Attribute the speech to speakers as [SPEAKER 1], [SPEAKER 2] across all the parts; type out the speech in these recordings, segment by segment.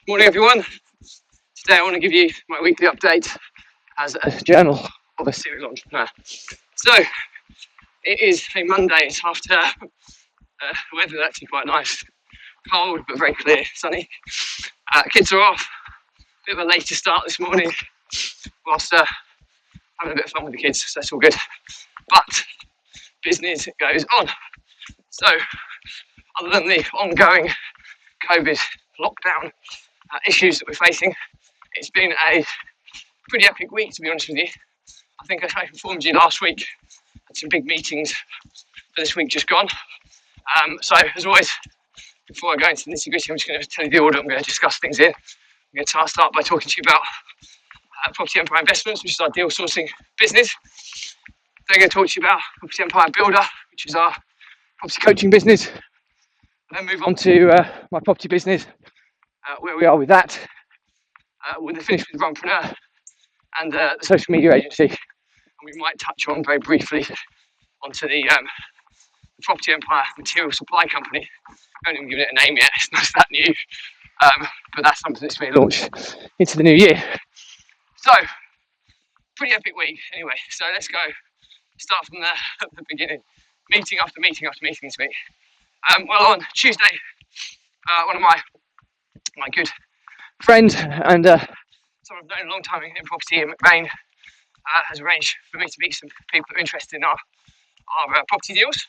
[SPEAKER 1] Morning everyone. Today I want to give you my weekly update as a journal of a serial entrepreneur. So it is a Monday, it's after the weather's actually quite nice, cold but very clear, sunny. Kids are off, a bit of a later start this morning whilst having a bit of fun with the kids, so that's all good. But business goes on. So other than the ongoing COVID lockdown issues that we're facing, it's been a pretty epic week, to be honest with you. I think I informed you last week, had some big meetings for this week just gone. So as always, before I go into the nitty gritty, I'm just going to tell you the order I'm going to discuss things in. I'm going to start by talking to you about Property Empire Investments, which is our deal sourcing business. Then I'm going to talk to you about Property Empire Builder, which is our property coaching business. Then move on to my property business, where we are with that. We're going to finish with Runpreneur and the social media agency. And we might touch on very briefly onto the Property Empire Material Supply Company. I haven't even given it a name yet, it's not that new. But that's something that's been launched into the new year. So, pretty epic week anyway. So let's go start from the beginning. Meeting after meeting after meeting this week. Well, on Tuesday, one of my good friends and someone I've known a long time in property in McBain has arranged for me to meet some people that are interested in our property deals.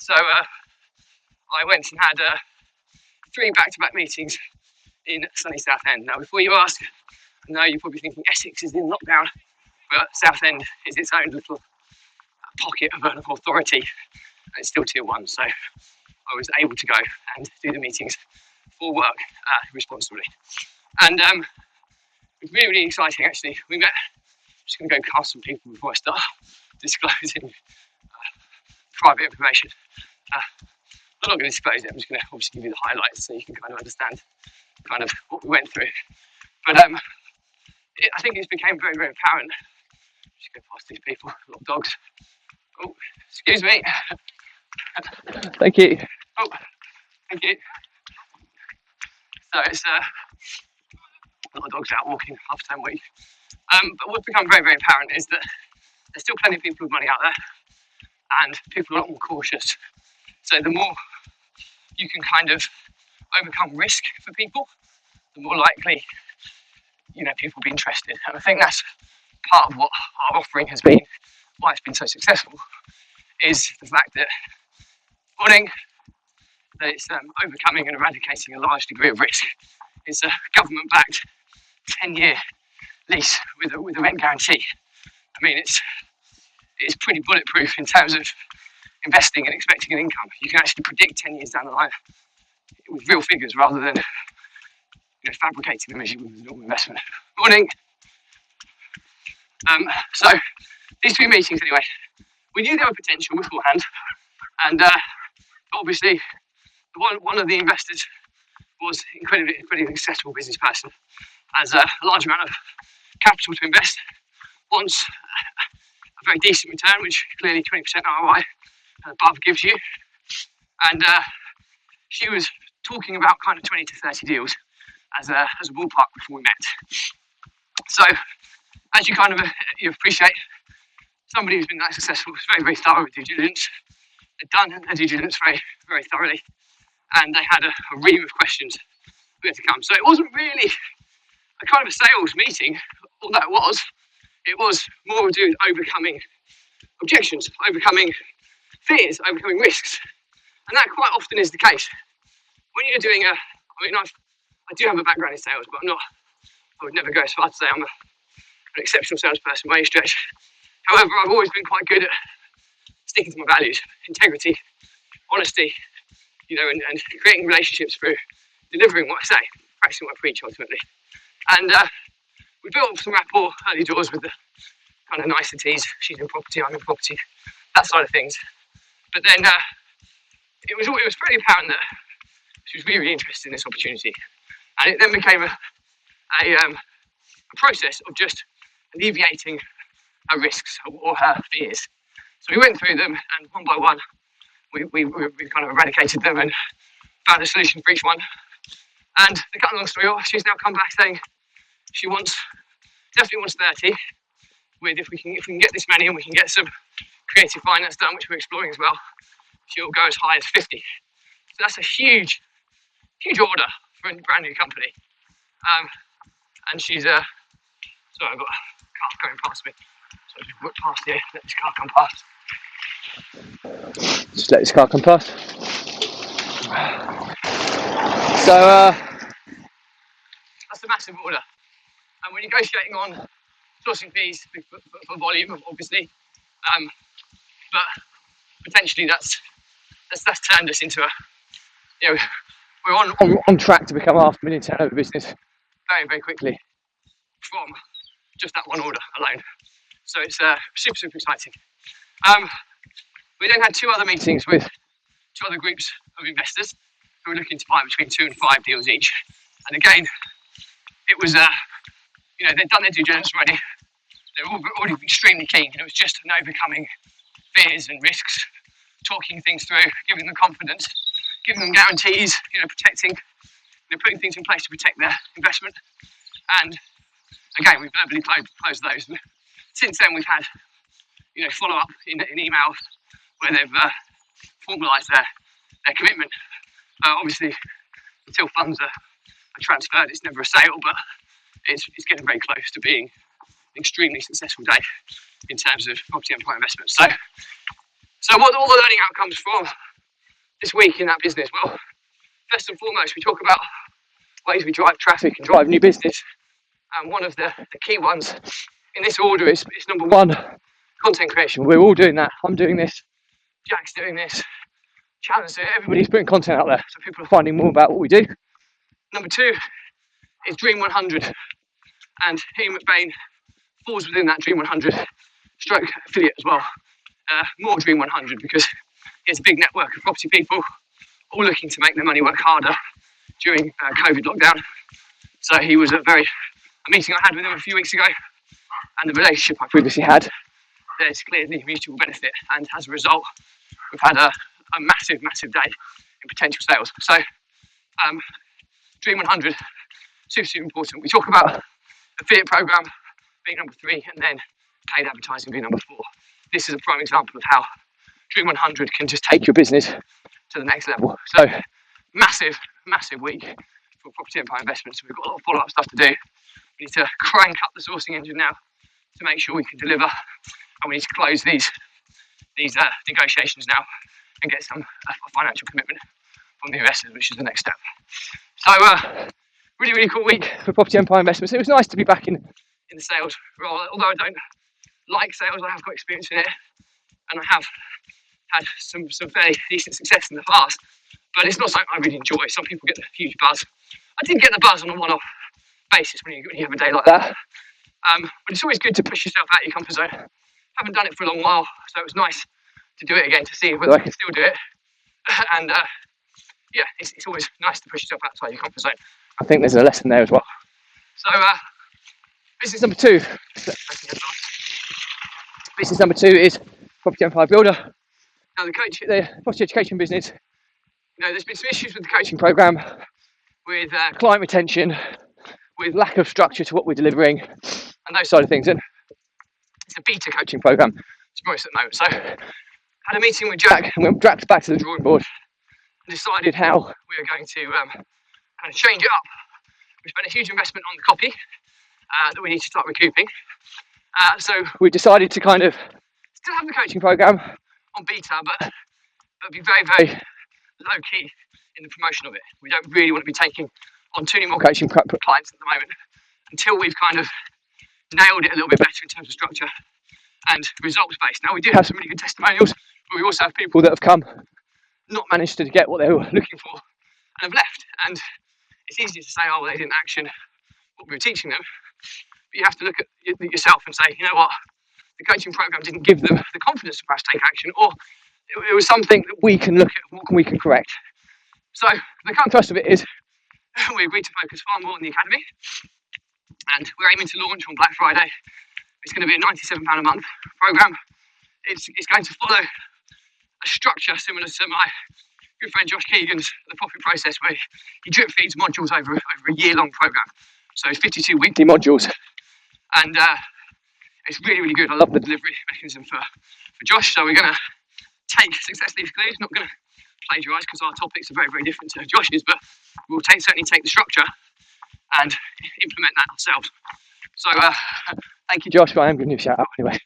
[SPEAKER 1] So I went and had 3 back-to-back meetings in sunny Southend. Now, before you ask, I know you're probably thinking Essex is in lockdown, but Southend is its own little pocket of authority, and it's still tier 1. So I was able to go and do the meetings for work responsibly. And it was really, really exciting actually. We met, I'm just going to go cast some people before I start disclosing private information. I'm not going to disclose it, I'm just going to obviously give you the highlights so you can kind of understand kind of what we went through. But I think it became very, very apparent. Just go past these people, a lot of dogs. Oh, excuse me. Thank you. Oh, thank you. So it's a lot of dogs out walking half-term week. But what's become very, very apparent is that there's still plenty of people with money out there, and people are a lot more cautious. So the more you can kind of overcome risk for people, the more likely, people will be interested. And I think that's part of what our offering has been, why it's been so successful, is the fact that it's overcoming and eradicating a large degree of risk. It's a government-backed 10-year lease with a rent guarantee. I mean, it's pretty bulletproof in terms of investing and expecting an income. You can actually predict 10 years down the line with real figures rather than fabricating them as you would with a normal investment. Morning. So these 3 meetings anyway, we knew there were potential beforehand, and obviously one of the investors was incredibly successful business person, has a large amount of capital to invest, wants a very decent return, which clearly 20% ROI and above gives you. And she was talking about kind of 20 to 30 deals as a ballpark before we met. So as you kind of you appreciate, somebody who's been that successful was very, very thorough with due diligence. They'd done their due diligence very, very thoroughly, and they had a ream of questions we had to come. So it wasn't really a kind of a sales meeting, although it was more to do with overcoming objections, overcoming fears, overcoming risks. And that quite often is the case. When you're doing I do have a background in sales, but I would never go as far to say I'm an exceptional salesperson by any stretch. However, I've always been quite good at sticking to my values, integrity, honesty, and creating relationships through delivering what I say, practicing what I preach ultimately. And we built some rapport early doors with the kind of niceties. She's in property, I'm in property, that side of things. But then it was pretty apparent that she was really, really interested in this opportunity. And it then became a process of just alleviating her risks or her fears. So we went through them, and one by one, we kind of eradicated them and found a solution for each one. And to cut a long story short, she's now come back saying she definitely wants 30. With if we can get this many and we can get some creative finance done, which we're exploring as well, she'll go as high as 50. So that's a huge order for a brand new company. And she's sorry, I've got a car going past me. So I just walk past here, let this car come past. Just let this car come past. So that's a massive order. And we're negotiating on sourcing fees for volume, obviously. But potentially that's turned us into we're on track to become a $500,000 turnover business very, very quickly from just that one order alone. So it's super exciting. We then had 2 other meetings with 2 other groups of investors who were looking to buy between 2 and 5 deals each. And again, it was they'd done their due diligence already. They were already extremely keen. It was just an overcoming fears and risks, talking things through, giving them confidence, giving them guarantees, protecting, putting things in place to protect their investment. And again, we verbally closed those. And since then, we've had, follow up in email where they've formalised their commitment. Obviously, until funds are transferred, it's never a sale, but it's getting very close to being an extremely successful day in terms of property empire investment. So what are all the learning outcomes from this week in that business? Well, first and foremost, we talk about ways we drive traffic and drive new business. And one of the key ones in this order is number 1, content creation. We're all doing that. I'm doing this. Jack's doing this. Challenge doing it. Everybody's putting content out there, so people are finding more about what we do. Number 2 is Dream 100. And Ian McBain falls within that Dream 100 stroke affiliate as well. More Dream 100 because he has a big network of property people all looking to make their money work harder during COVID lockdown. So he was a meeting I had with him a few weeks ago, and the relationship I previously had, there's clearly mutual benefit, and as a result, we've had a massive day in potential sales. So Dream 100, super important. We talk about affiliate program being number 3, and then paid advertising being number 4. This is a prime example of how Dream 100 can just take your business to the next level. So massive week for Property Empire Investments. We've got a lot of follow-up stuff to do. We need to crank up the sourcing engine now to make sure we can deliver, and we need to close these negotiations now and get some financial commitment from the investors, which is the next step. So really cool week for Property Empire Investments. It was nice to be back in the sales role, although I don't like sales. I have got experience in it, and I have had some fairly decent success in the past, but it's not something I really enjoy. Some people get a huge buzz. I did get the buzz on a one-off basis when you have a day like that, but it's always good to push yourself out of your comfort zone. I haven't done it for a long while, so it was nice to do it again to see whether I can still do it. And it's always nice to push yourself outside your comfort zone. I think there's a lesson there as well. So business number 2. Business number 2 is Property Empire Builder. Now the property education business, there's been some issues with the coaching program, with client retention, with lack of structure to what we're delivering, and those side of things. And it's a beta coaching program, to be honest, at the moment. So I had a meeting with Jack, and we went back to the drawing board and decided how we are going to kind of change it up. We spent a huge investment on the copy that we need to start recouping. So we decided to kind of still have the coaching program on beta, but be very low key in the promotion of it. We don't really want to be taking on too many more coaching clients at the moment until we've kind of nailed it a little bit better in terms of structure and results based. Now we do have some really good testimonials, but we also have people that have come, not managed to get what they were looking for, and have left. And it's easy to say, oh, well, they didn't action what we were teaching them, but you have to look at yourself and say, you know what, the coaching program didn't give them the confidence to perhaps take action, or it was something that we can look at, what we can correct. So the current thrust of it is we agreed to focus far more on the academy, and we're aiming to launch on Black Friday. It's going to be a £97 a month program. It's going to follow a structure similar to my good friend Josh Keegan's The Profit Process, where he drip feeds modules over a year-long program. So it's 52 weekly modules, and it's really, really good. I love the delivery mechanism for Josh. So we're going to take successfully exclude, not going to plagiarise because our topics are very, very different to Josh's, but we'll certainly take the structure and implement that ourselves. So thank you, Josh, but I am giving you a shout out anyway.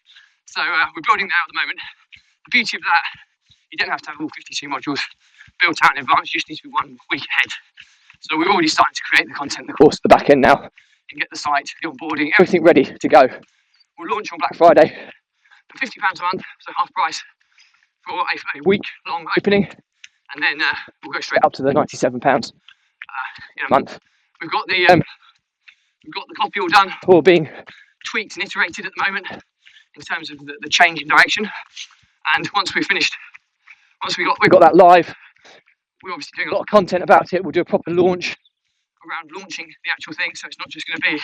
[SPEAKER 1] So we're building that at the moment. The beauty of that, you don't have to have all 52 modules built out in advance, you just need to be 1 week ahead. So we're already starting to create the content, the course, the back end now, and get the site, the onboarding, everything ready to go. We'll launch on Black Friday for £50 a month, so half price for a week-long opening, and then we'll go straight up to the £97 in a month. We've got the copy all done, all being tweaked and iterated at the moment in terms of the change in direction. And once we've finished, once we got that live, we're obviously doing a lot of content about it. We'll do a proper launch around launching the actual thing, so it's not just going to be,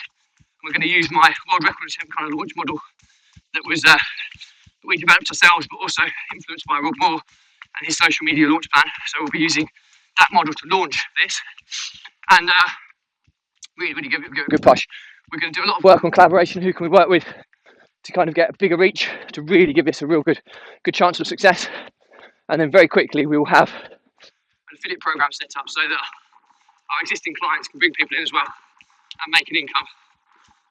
[SPEAKER 1] we're going to use my world record attempt kind of launch model that was that we developed ourselves, but also influenced by Rob Moore and his social media launch plan. So we'll be using that model to launch this, and really give it a good push. We're going to do a lot of work on collaboration. Who can we work with to kind of get a bigger reach, to really give this a real good chance of success? And then very quickly we will have an affiliate program set up so that our existing clients can bring people in as well and make an income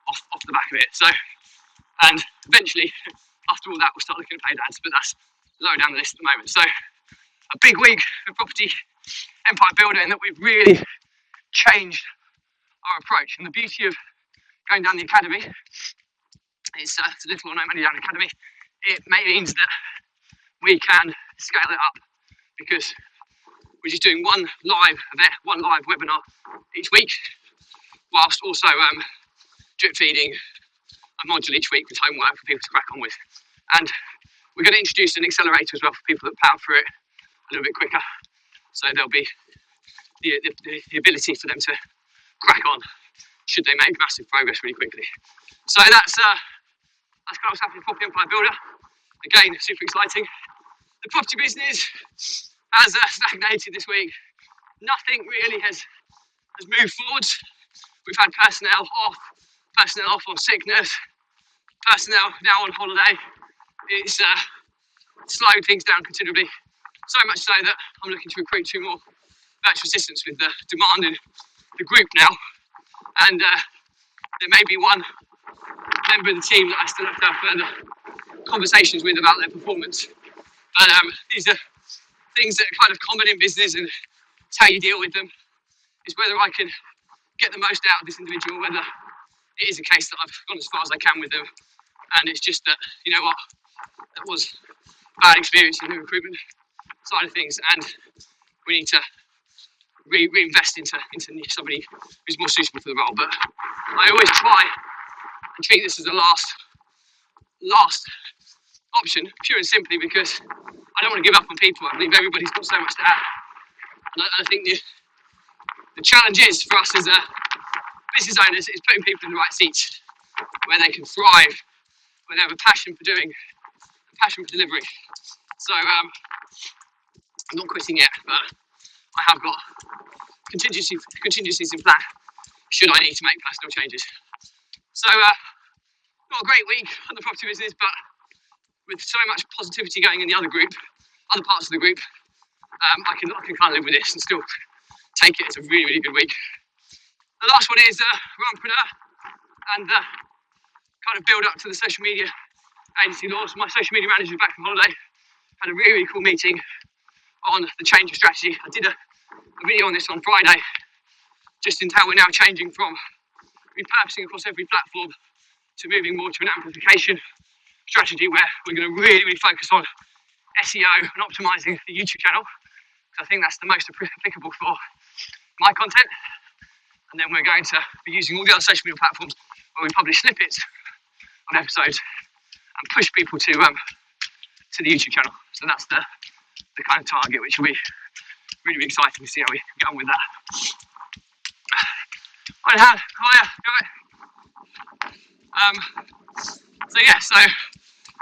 [SPEAKER 1] off the back of it. So, and eventually, after all that, we'll start looking at paid ads, but that's low down the list at the moment. So, a big week for Property Empire Builder, in that we've really changed our approach. And the beauty of going down the academy, it's a little or no money down the academy, it means that we can scale it up, because we're just doing one live event, one live webinar each week, whilst also drip feeding a module each week with homework for people to crack on with. And we're going to introduce an accelerator as well for people that power through it a little bit quicker, so there'll be the ability for them to crack on should they make massive progress really quickly. So that's kind of what's happening for Property Empire Builder. Again, super exciting. The property business has stagnated this week. Nothing really has moved forward. We've had personnel off on sickness, personnel now on holiday. It's slowed things down considerably. So much so that I'm looking to recruit 2 more virtual assistants with the demand in the group now. And there may be one member of the team that I still have to have further conversations with about their performance. But these are things that are kind of common in business, and it's how you deal with them. Is whether I can get the most out of this individual, whether it is a case that I've gone as far as I can with them, and it's just that, you know what, that was a bad experience in the recruitment side of things, and we need to reinvest into somebody who's more suitable for the role. But I always try and treat this as a last option, pure and simply because I don't want to give up on people. I believe everybody's got so much to add, and I think the challenge is for us as business owners is putting people in the right seats where they can thrive, where they have a passion for doing, a passion for delivery. So I'm not quitting yet, but I have got contingencies in plan should I need to make personal changes. So not a great week on the property business, but with so much positivity going in the other parts of the group, I can kind of live with this and still take it. It's a really, really good week. The last one is Runpreneur, and kind of build up to the social media agency launch. My social media manager is back from holiday. Had a really, really cool meeting on the change of strategy. I did a video on this on Friday, just in how we're now changing from repurposing across every platform to moving more to an amplification strategy, where we're going to really, really focus on SEO and optimizing the YouTube channel, because I think that's the most applicable for my content. And then we're going to be using all the other social media platforms where we publish snippets of episodes and push people to the YouTube channel. So that's the kind of target, which will be really, really exciting to see how we get on with that. So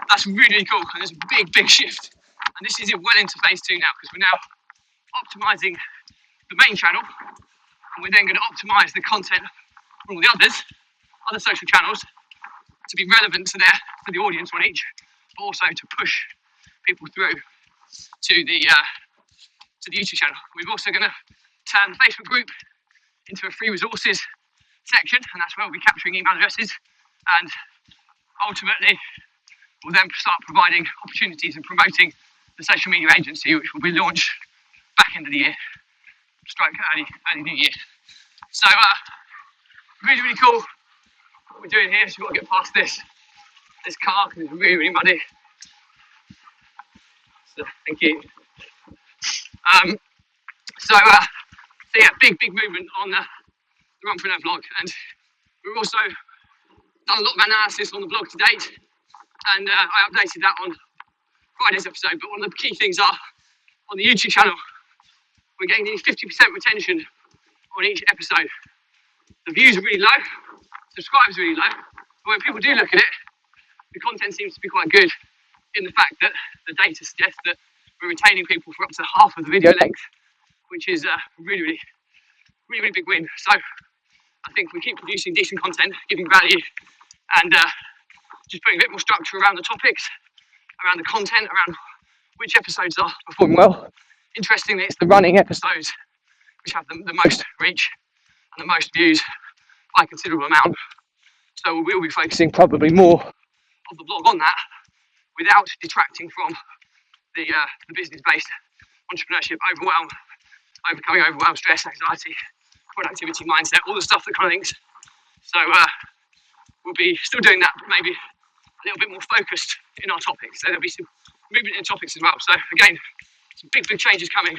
[SPEAKER 1] that's really, really cool, and there's a big shift, and this is well into phase 2 now, because we're now optimizing the main channel, and we're then going to optimize the content from all the other social channels to be relevant to the audience on each, but also to push people through to the YouTube channel. We're also going to turn the Facebook group into a free resources section, and that's where we'll be capturing email addresses, and ultimately we'll then start providing opportunities and promoting the social media agency, which will be launched back end of the year, stroke early new year. So really, really cool what we're doing here. So we've got to get past this car because it's really, really muddy. So thank you. So yeah, big movement on the Runpreneur vlog, and we've also done a lot of analysis on the blog to date, and I updated that on Friday's episode. But one of the key things are on the YouTube channel, we're getting nearly 50% retention on each episode. The views are really low, subscribers are really low, but when people do look at it, the content seems to be quite good, in the fact that the data suggests that we're retaining people for up to half of the video length, which is a really big win. So I think we keep producing decent content, giving value, and just putting a bit more structure around the topics, around the content, around which episodes are performing well. Interestingly, it's the running episodes which have the most reach and the most views by a considerable amount. So we'll be focusing probably more of the blog on that, without detracting from the business-based entrepreneurship, overcoming overwhelm, stress, anxiety, productivity, mindset, all the stuff that kind of links. So we'll be still doing that, but maybe a little bit more focused in our topics. So there'll be some movement in topics as well. So again, some big changes coming.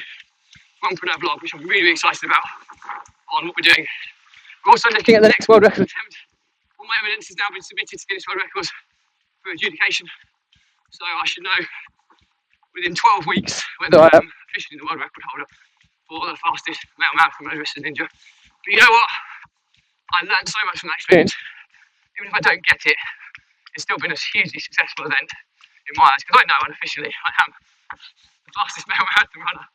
[SPEAKER 1] Runpreneur vlog, which I'm really excited about on what we're doing. We're also looking at the next world record attempt. All my evidence has now been submitted to Guinness World Records for adjudication. So I should know within 12 weeks whether I am officially the world record holder for the fastest male marathon motorist ninja. But you know what? I learned so much from that experience. Even if I don't get it, it's still been a hugely successful event in my eyes, because I know unofficially I am the fastest male marathon runner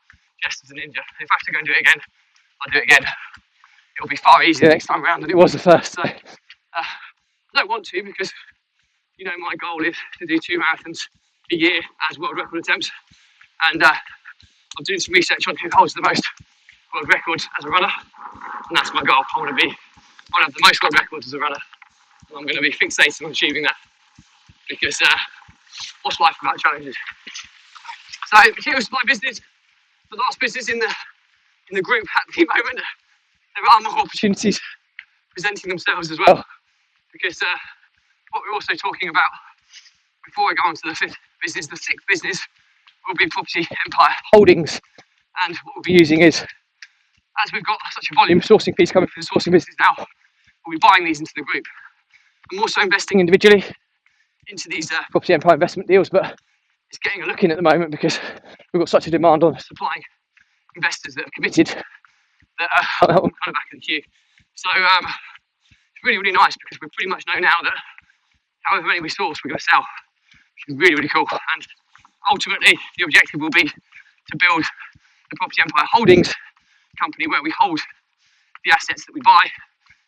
[SPEAKER 1] just as a ninja. If I have to go and do it again, I'll do it again. It'll be far easier next time around than it was the first. So I don't want to, because you know my goal is to do 2 marathons a year as world record attempts, and I'm doing some research on who holds the most world records as a runner, and that's my goal. I want to have the most world records as a runner, and I'm going to be fixated on achieving that, because what's life without challenges? So material supply business, the last business in the group at the moment. There are more opportunities presenting themselves as well, because what we're also talking about before I go on to the 5th business, the 6th business will be Property Empire Holdings. And what we'll be using is, as we've got such a volume sourcing piece coming from the sourcing business now, we'll be buying these into the group. I'm also investing individually into these Property Empire investment deals, but it's getting a look in at the moment because we've got such a demand on supplying investors that have committed that I'm kind of back in the queue. So it's really nice, because we pretty much know now that however many we source, we're going to sell, which is really cool. And ultimately, the objective will be to build the Property Empire Holdings company, where we hold the assets that we buy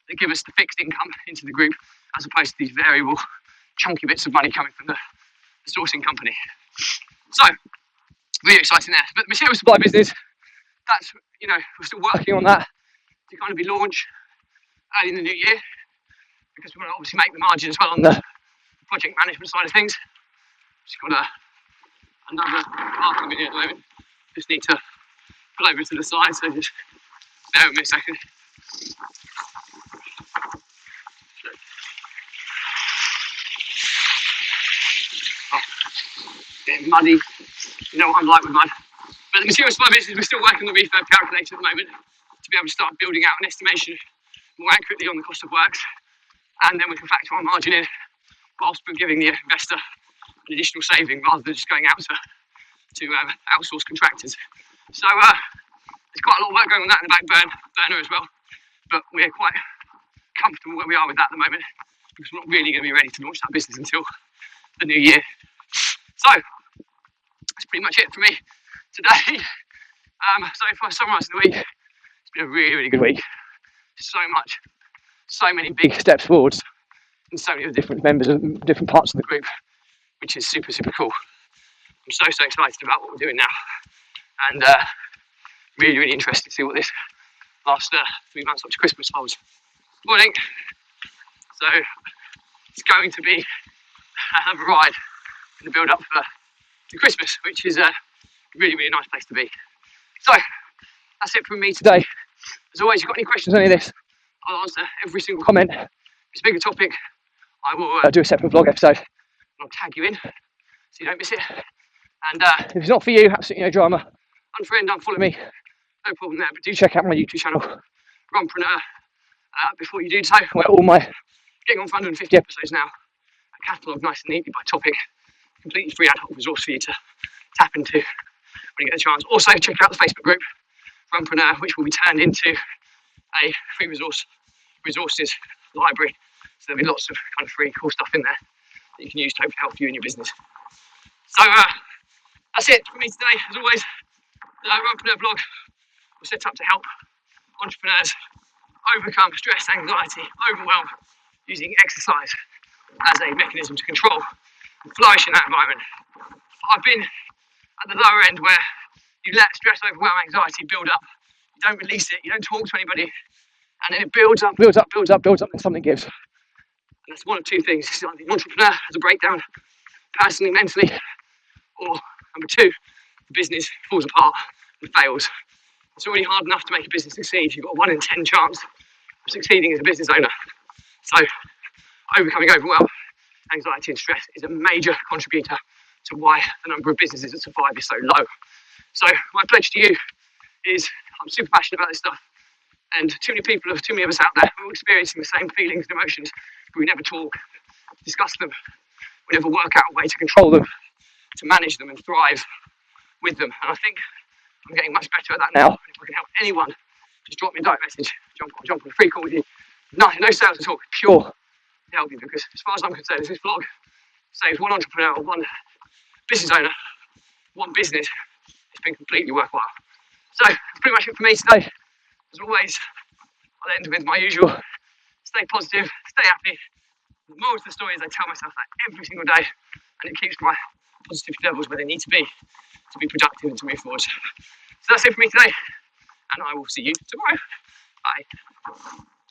[SPEAKER 1] that give us the fixed income into the group, as opposed to these variable, chunky bits of money coming from the sourcing company. So, really exciting there. But the material supply business, that's, we're still working on that to kind of be launched early in the new year, because we want to obviously make the margin as well on the project management side of things. Just got another half a minute at the moment. Just need to pull over to the side, so just bear with me a second. Bit muddy, you know what I'm like with mud. But the material supply business, we're still working on the refurb calculator at the moment to be able to start building out an estimation more accurately on the cost of works, and then we can factor our margin in whilst we're giving the investor an additional saving, rather than just going out to outsource contractors. So there's quite a lot of work going on that in the back burner as well, but we're quite comfortable where we are with that at the moment, because we're not really going to be ready to launch that business until the new year. So that's pretty much it for me today. So if I summarise the week, it's been a really, really good week. So many big steps forwards in so many of the different members and different parts of the group, which is super, super cool. I'm so excited about what we're doing now, and really, really interested to see what this last 3 months up to Christmas holds. Morning. So it's going to be a hell of a ride in the build up to Christmas, which is a really, really nice place to be. So that's it from me today. As always, if you've got any questions on any of this, I'll answer every single comment. If it's a bigger topic, I will do a separate vlog episode and I'll tag you in so you don't miss it. And if it's not for you, absolutely no drama. Unfriend, unfollow me, no problem there. But do check out my YouTube channel, Runpreneur, before you do so. Where all my getting on for 150 episodes now, a catalogue nice and neatly by topic, completely free ad hoc resource for you to tap into when you get the chance. Also, check out the Facebook group, Runpreneur, which will be turned into a free resources library. So there'll be lots of kind of free cool stuff in there that you can use to hopefully help you in your business. So that's it for me today. As always, the Runpreneur blog was set up to help entrepreneurs overcome stress, anxiety, overwhelm using exercise as a mechanism to control and flourish in that environment. I've been at the lower end where you let stress, overwhelm, anxiety build up. You don't release it, you don't talk to anybody, and then it builds up, and something gives. And that's one of two things. Either the entrepreneur has a breakdown, personally, mentally, or number two, the business falls apart and fails. It's already hard enough to make a business succeed. You've got a 1 in 10 chance of succeeding as a business owner. So overcoming overwhelm, anxiety and stress is a major contributor to why the number of businesses that survive is so low. So my pledge to you is I'm super passionate about this stuff, and too many of us out there who are experiencing the same feelings and emotions, but we never talk, discuss them, we never work out a way to control them, to manage them and thrive with them. And I think I'm getting much better at that now. If I can help anyone, just drop me a direct message, jump on a free call with you. No sales at all, pure to help you, because as far as I'm concerned, if this vlog saves one entrepreneur or one business owner, one business, it's been completely worthwhile. So that's pretty much it for me today. As always, I'll end with my usual, stay positive, stay happy. The moral of the story is I tell myself that every single day, and it keeps my positivity levels where they need to be productive and to move forward. So that's it for me today, and I will see you tomorrow. Bye.